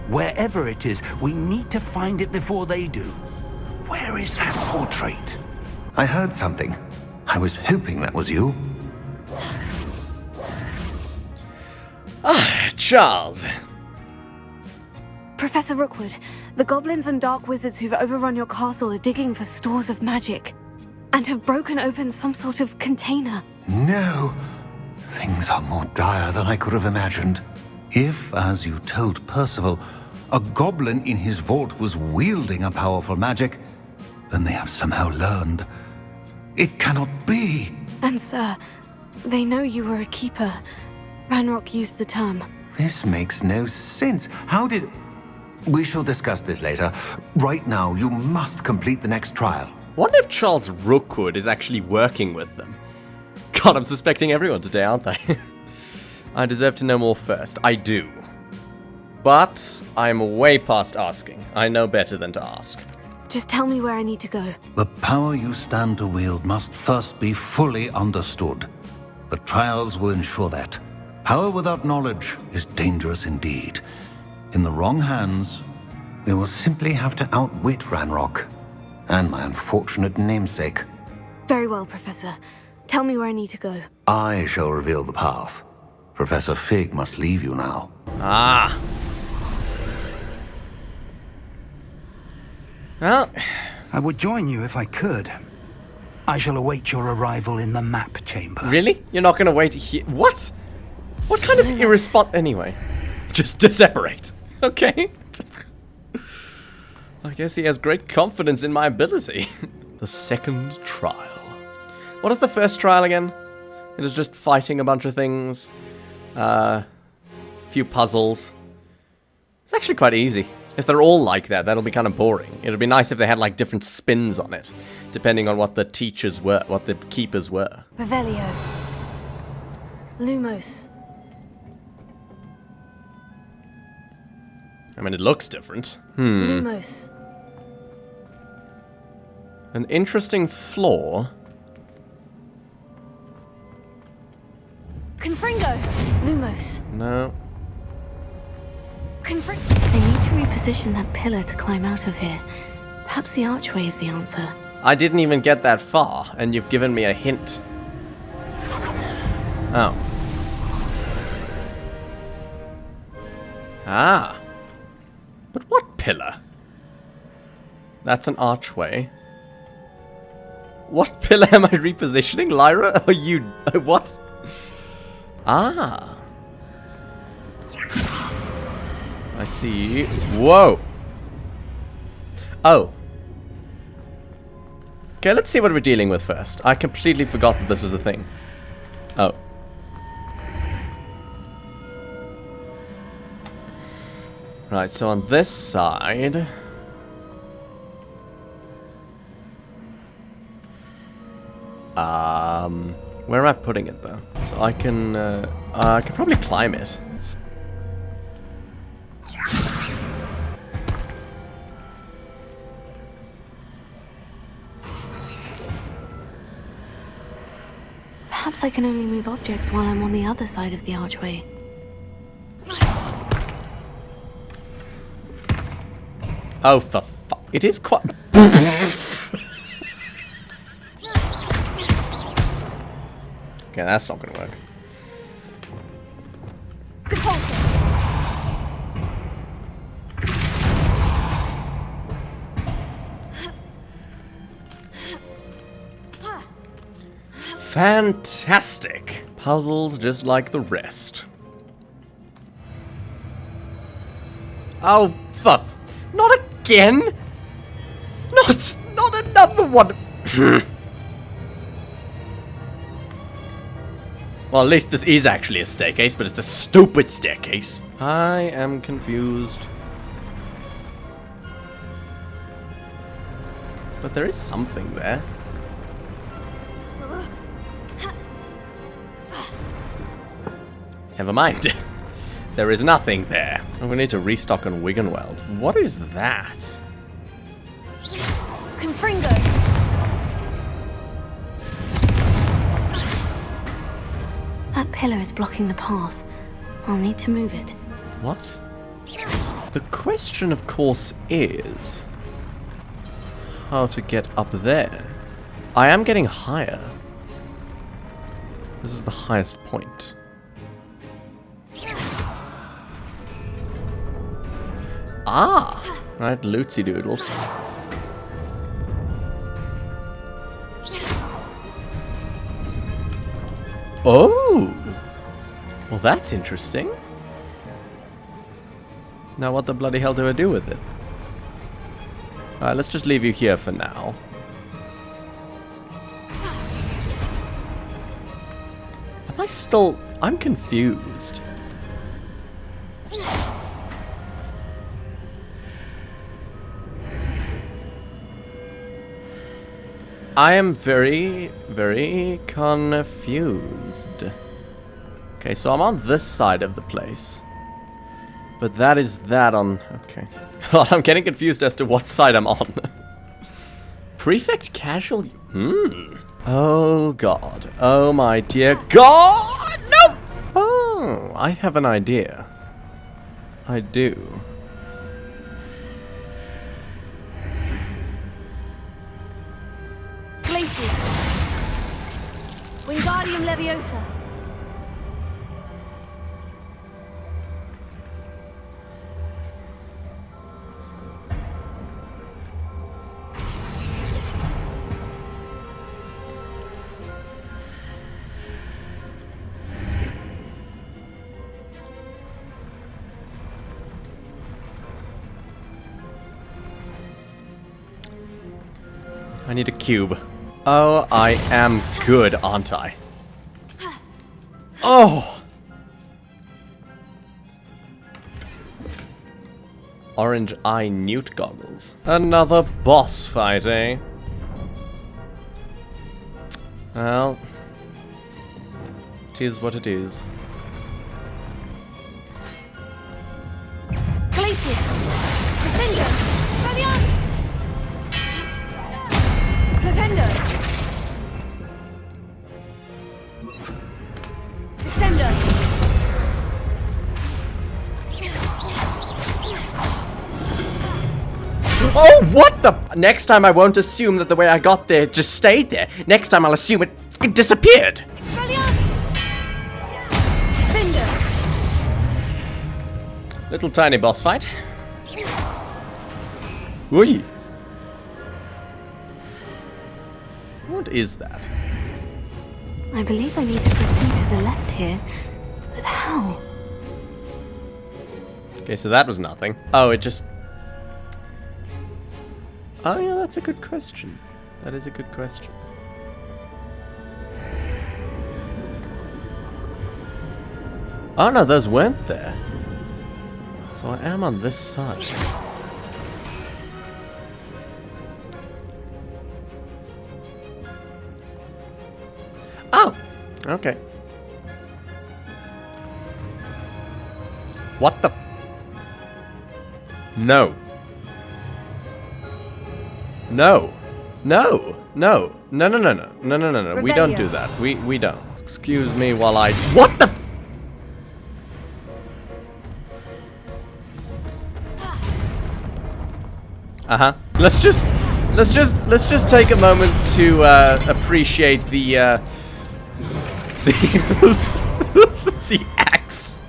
Wherever it is, we need to find it before they do. Where is that portrait? I heard something. I was hoping that was you. Ah, Charles. Professor Rookwood, the goblins and dark wizards who've overrun your castle are digging for stores of magic and have broken open some sort of container. No. Things are more dire than I could have imagined. If, as you told Percival, a goblin in his vault was wielding a powerful magic, then they have somehow learned. It cannot be. And sir, they know you were a keeper. Ranrock used the term. This makes no sense. How did... We shall discuss this later. Right now, you must complete the next trial. Wonder if Charles Rookwood is actually working with them. God, I'm suspecting everyone today, aren't they? I deserve to know more first. I do. But I'm way past asking. I know better than to ask. Just tell me where I need to go. The power you stand to wield must first be fully understood. The trials will ensure that. Power without knowledge is dangerous indeed. In the wrong hands, we will simply have to outwit Ranrock and my unfortunate namesake. Very well, Professor. Tell me where I need to go. I shall reveal the path. Professor Fig must leave you now. Ah. Well, I would join you if I could. I shall await your arrival in the map chamber. Really? You're not gonna wait here? What? What kind of irresponsible... Anyway, just to separate. Okay. I guess he has great confidence in my ability. The second trial. What is the first trial again? It is just fighting a bunch of things. Few puzzles. It's actually quite easy. If they're all like that, that'll be kind of boring. It'd be nice if they had like different spins on it, depending on what the teachers were, what the keepers were. Revelio. Lumos. I mean, it looks different. Lumos. An interesting flaw. Confringo. Lumos. No. They need to reposition that pillar to climb out of here. Perhaps the archway is the answer. I didn't even get that far, and you've given me a hint. Oh. Ah. But what pillar? That's an archway. What pillar am I repositioning, Lyra? Are you... what? Ah. I see. Whoa. Oh. Okay, let's see what we're dealing with first. I completely forgot that this was a thing. Oh. Right, so on this side... where am I putting it, though? So I can probably climb it. Perhaps I can only move objects while I'm on the other side of the archway. Oh, for fuck. It is quite... Okay, that's not gonna work. Fantastic. Puzzles just like the rest. Oh, fuff. Not again? Not another one. Well, at least this is actually a staircase, but it's a stupid staircase. I am confused. But there is something there. Never mind. There is nothing there. I'm gonna need to restock on Wiggenweld. What is that? Confringo. That pillar is blocking the path. I'll need to move it. What? The question, of course, is how to get up there. I am getting higher. This is the highest point. Ah! Right, lootsy doodles. Oh! Well, that's interesting. Now what the bloody hell do I do with it? Alright, let's just leave you here for now. I'm confused. I am very, very confused. Okay, so I'm on this side of the place. But that is that on... Okay. God, I'm getting confused as to what side I'm on. Prefect casual... Oh, God. Oh, my dear God! No! Oh, I have an idea. I do. Glacius. Wingardium Leviosa. I need a cube. Oh, I am good, aren't I? Oh! Orange eye newt goggles. Another boss fight, eh? Well, it is what it is. Glacius. Defender. Fabianus. Defender. Descender. Oh, what the? Next time I won't assume that the way I got there just stayed there. Next time I'll assume it disappeared. Defender. Little tiny boss fight. Oi. What is that? I believe I need to proceed to the left here, but how? Okay, so that was nothing. Oh, it just... Oh yeah, that's a good question. That is a good question. Oh no, those weren't there. So I am on this side. Oh! Okay. What the... No. No. No. No. No, no, no, no. No, no, no, no. We don't do that. We don't. Excuse me while I... What the... Uh-huh. Let's just take a moment to appreciate the the axe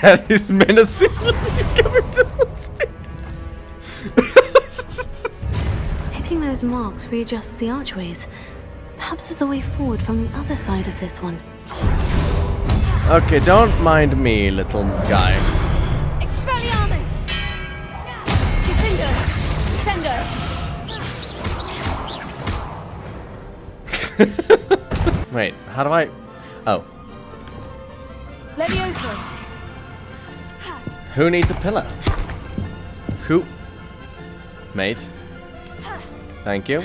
that is menacingly coming towards me. Hitting those marks readjusts the archways. Perhaps there's a way forward from the other side of this one. Okay, don't mind me, little guy. Expelliarmus! Defender! Descender! Wait, how do I... Oh. Leviosa! Who needs a pillar? Who? Mate. Thank you.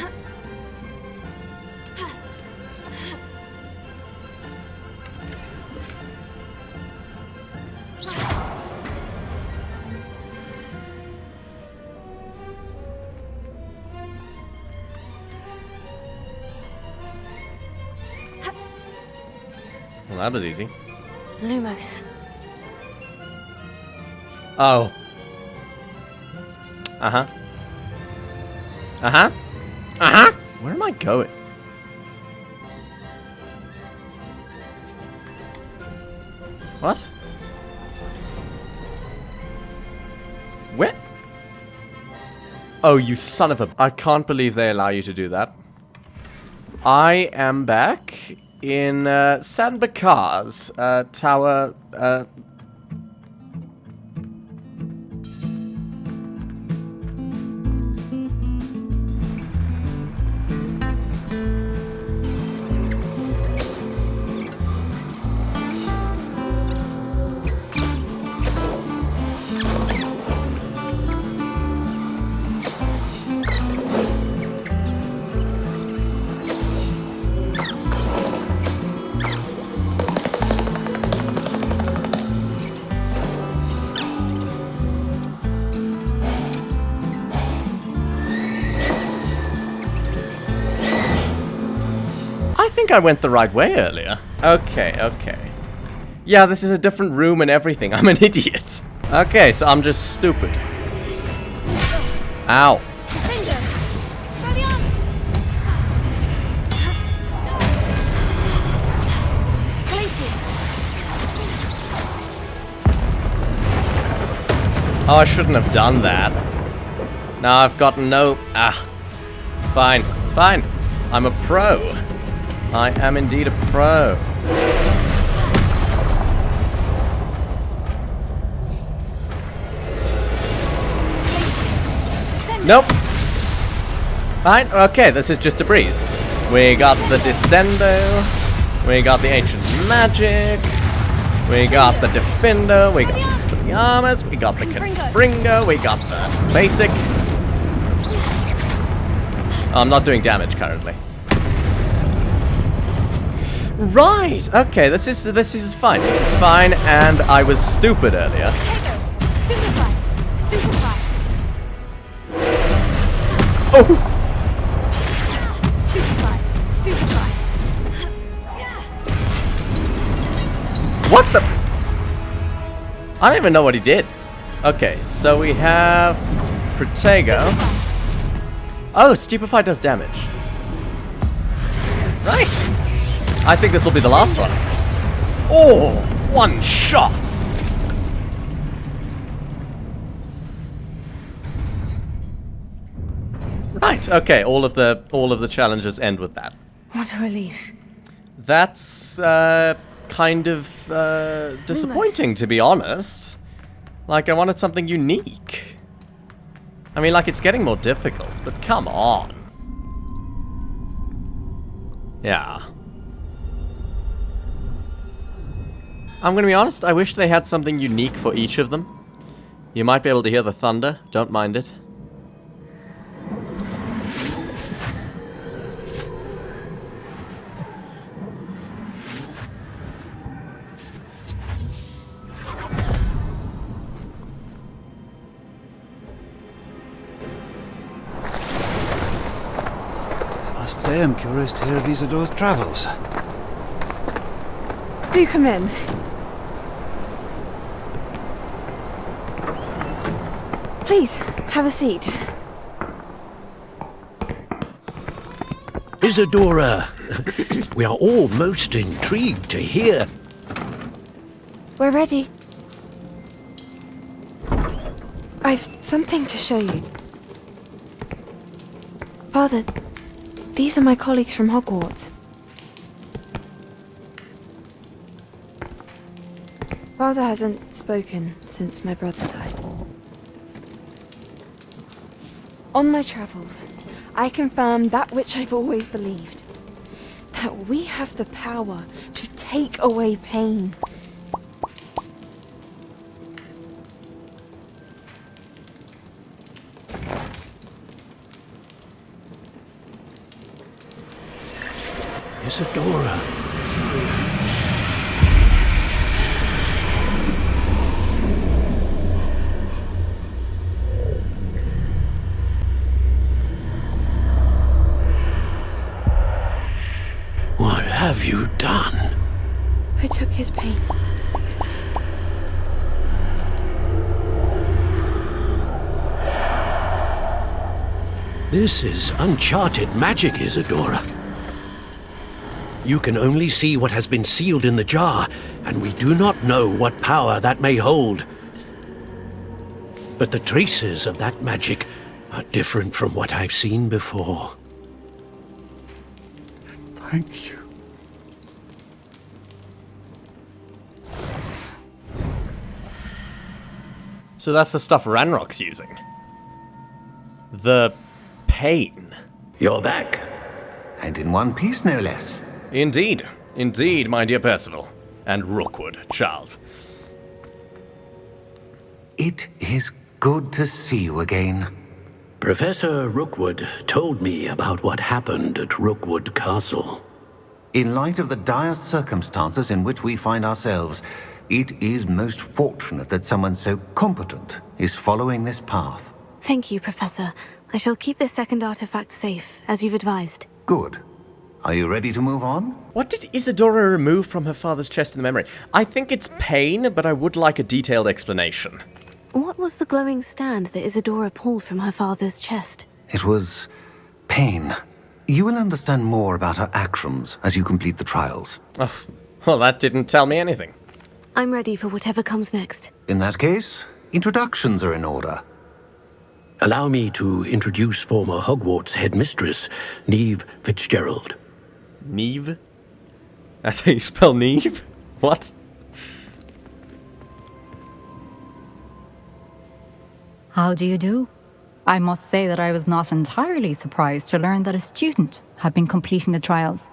Well, that was easy. Lumos. Oh. Uh-huh. Uh-huh. Uh-huh. Where am I going? What? Where? Oh, you son of a... I can't believe they allow you to do that. I am back in San Bakar's tower. think I went the right way earlier. Okay. Yeah, this is a different room and everything. I'm an idiot. Okay, so I'm just stupid. Ow. Oh, I shouldn't have done that. Now I've got no... It's fine. It's fine. I'm a pro. I am indeed a pro. Nope. Fine. Okay, this is just a breeze. We got the Descendo. We got the Ancient Magic. We got the Defender. We got the Expelliarmus. We got the Confringo. We got the Basic. I'm not doing damage currently. Right. Okay. This is fine. This is fine. And I was stupid earlier. Stupefy. Oh. Stupefy. What the? I don't even know what he did. Okay, so we have Protego. Oh, Stupefy does damage. Right. I think this will be the last one. Oh, one shot. Right. Okay. All of the challenges end with that. What a relief. That's kind of disappointing, to be honest. Like, I wanted something unique. I mean, like, it's getting more difficult, but come on. Yeah. I'm gonna be honest, I wish they had something unique for each of them. You might be able to hear the thunder, don't mind it. I must say I'm curious to hear of Isidore's travels. Do come in. Please, have a seat. Isidora, we are all most intrigued to hear. We're ready. I've something to show you. Father, these are my colleagues from Hogwarts. Father hasn't spoken since my brother died. On my travels, I confirmed that which I've always believed. That we have the power to take away pain. Isidora. What have you done? I took his pain. This is uncharted magic, Isidora. You can only see what has been sealed in the jar, and we do not know what power that may hold. But the traces of that magic are different from what I've seen before. Thank you. So that's the stuff Ranrock's using. The pain. You're back. And in one piece, no less. Indeed. Indeed, my dear Percival. And Rookwood, Charles. It is good to see you again. Professor Rookwood told me about what happened at Rookwood Castle. In light of the dire circumstances in which we find ourselves, it is most fortunate that someone so competent is following this path. Thank you, Professor. I shall keep this second artifact safe, as you've advised. Good. Are you ready to move on? What did Isadora remove from her father's chest in the memory? I think it's pain, but I would like a detailed explanation. What was the glowing stand that Isadora pulled from her father's chest? It was pain. You will understand more about her actions as you complete the trials. Oh, well, that didn't tell me anything. I'm ready for whatever comes next. In that case, introductions are in order. Allow me to introduce former Hogwarts headmistress, Neve Fitzgerald. Neve? That's how you spell Neve? What? How do you do? I must say that I was not entirely surprised to learn that a student had been completing the trials.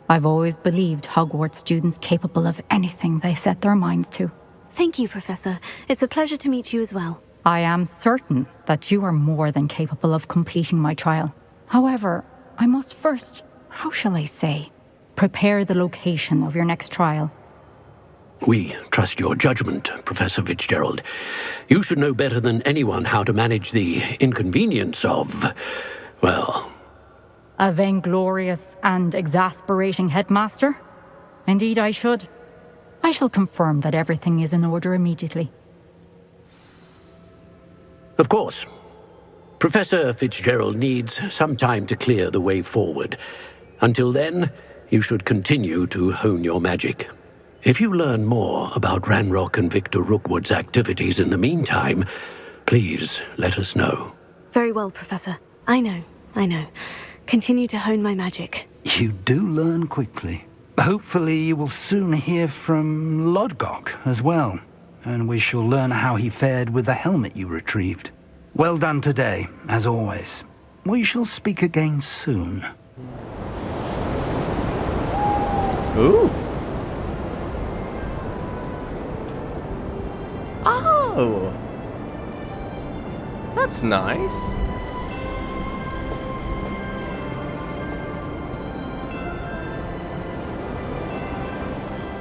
I've always believed Hogwarts students capable of anything they set their minds to. Thank you, Professor. It's a pleasure to meet you as well. I am certain that you are more than capable of completing my trial. However, I must first, how shall I say, prepare the location of your next trial. We trust your judgment, Professor Fitzgerald. You should know better than anyone how to manage the inconvenience of, well... A vainglorious and exasperating headmaster? Indeed I should. I shall confirm that everything is in order immediately. Of course. Professor Fitzgerald needs some time to clear the way forward. Until then, you should continue to hone your magic. If you learn more about Ranrock and Victor Rookwood's activities in the meantime, please let us know. Very well, Professor. I know. Continue to hone my magic. You do learn quickly. Hopefully you will soon hear from Lodgok as well, and we shall learn how he fared with the helmet you retrieved. Well done today, as always. We shall speak again soon. Ooh. Oh. That's nice.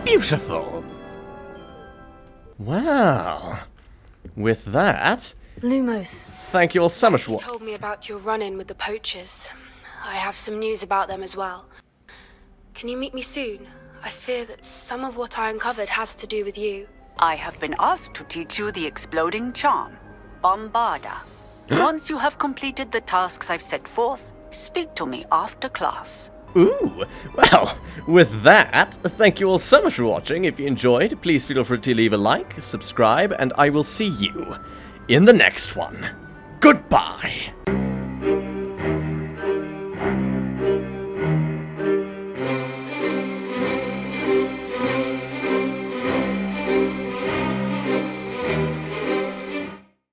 Beautiful. Well, with that... Lumos. Thank you all so much. You told me about your run-in with the poachers. I have some news about them as well. Can you meet me soon? I fear that some of what I uncovered has to do with you. I have been asked to teach you the exploding charm, Bombarda. Once you have completed the tasks I've set forth, speak to me after class. Ooh, well, with that, thank you all so much for watching. If you enjoyed, please feel free to leave a like, subscribe, and I will see you in the next one. Goodbye.